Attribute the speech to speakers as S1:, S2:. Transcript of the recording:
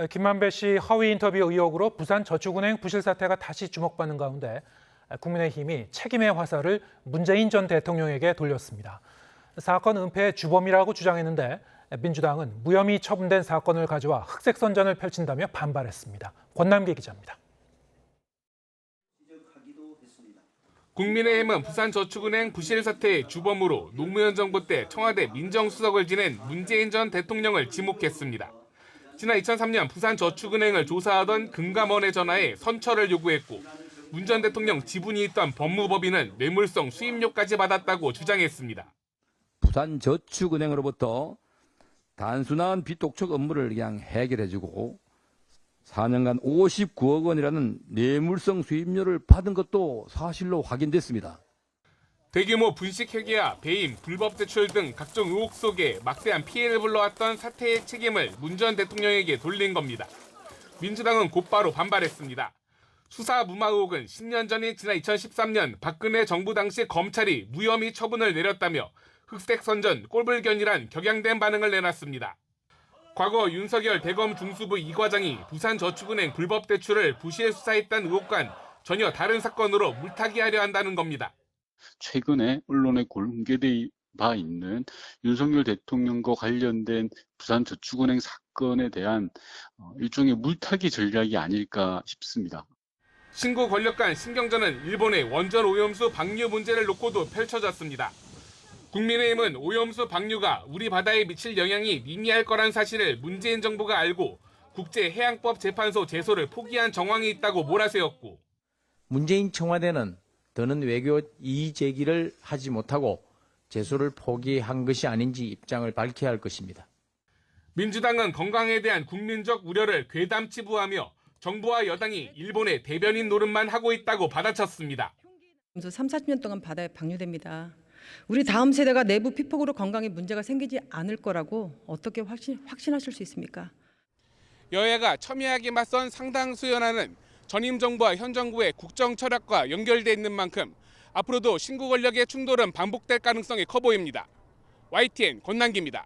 S1: 김만배 씨 허위 인터뷰 의혹으로 부산저축은행 부실 사태가 다시 주목받는 가운데 국민의힘이 책임의 화살을 문재인 전 대통령에게 돌렸습니다. 사건 은폐의 주범이라고 주장했는데 민주당은 무혐의 처분된 사건을 가져와 흑색선전을 펼친다며 반발했습니다. 권남기 기자입니다.
S2: 국민의힘은 부산저축은행 부실 사태의 주범으로 노무현 정부 때 청와대 민정수석을 지낸 문재인 전 대통령을 지목했습니다. 지난 2003년 부산저축은행을 조사하던 금감원에 전화해 선처를 요구했고 문 전 대통령 지분이 있던 법무법인은 뇌물성 수임료까지 받았다고 주장했습니다.
S3: 부산저축은행으로부터 단순한 빚 독촉 업무를 그냥 해결해주고 4년간 59억 원이라는 뇌물성 수임료를 받은 것도 사실로 확인됐습니다.
S2: 대규모 분식회계와 배임, 불법 대출 등 각종 의혹 속에 막대한 피해를 불러왔던 사태의 책임을 문 전 대통령에게 돌린 겁니다. 민주당은 곧바로 반발했습니다. 수사 무마 의혹은 10년 전인 지난 2013년 박근혜 정부 당시 검찰이 무혐의 처분을 내렸다며 흑색선전, 꼴불견이란 격양된 반응을 내놨습니다. 과거 윤석열 대검 중수부 2과장이 부산저축은행 불법 대출을 부실 수사했다는 의혹과는 전혀 다른 사건으로 물타기하려 한다는 겁니다.
S4: 최근에 언론에 공개돼 바 있는 윤석열 대통령과 관련된 부산저축은행 사건에 대한 일종의 물타기 전략이 아닐까 싶습니다.
S2: 신구 권력 간 신경전은 일본의 원전 오염수 방류 문제를 놓고도 펼쳐졌습니다. 국민의힘은 오염수 방류가 우리 바다에 미칠 영향이 미미할 거란 사실을 문재인 정부가 알고 국제해양법재판소 제소를 포기한 정황이 있다고 몰아세웠고
S5: 문재인 청와대는 더는 외교 이의 제기를 하지 못하고 제소를 포기한 것이 아닌지 입장을 밝혀야 할 것입니다.
S2: 민주당은 건강에 대한 국민적 우려를 괴담치부하며 정부와 여당이 일본의 대변인 노릇만 하고 있다고 받아쳤습니다.
S6: 30-40년 동안 바다에 방류됩니다. 우리 다음 세대가 내부 피폭으로 건강에 문제가 생기지 않을 거라고 어떻게 확신하실 수 있습니까?
S2: 여야가 첨예하게 맞선 상당수 현안은 전임 정부와 현 정부의 국정 철학과 연결돼 있는 만큼 앞으로도 신구 권력의 충돌은 반복될 가능성이 커 보입니다. YTN 권남기입니다.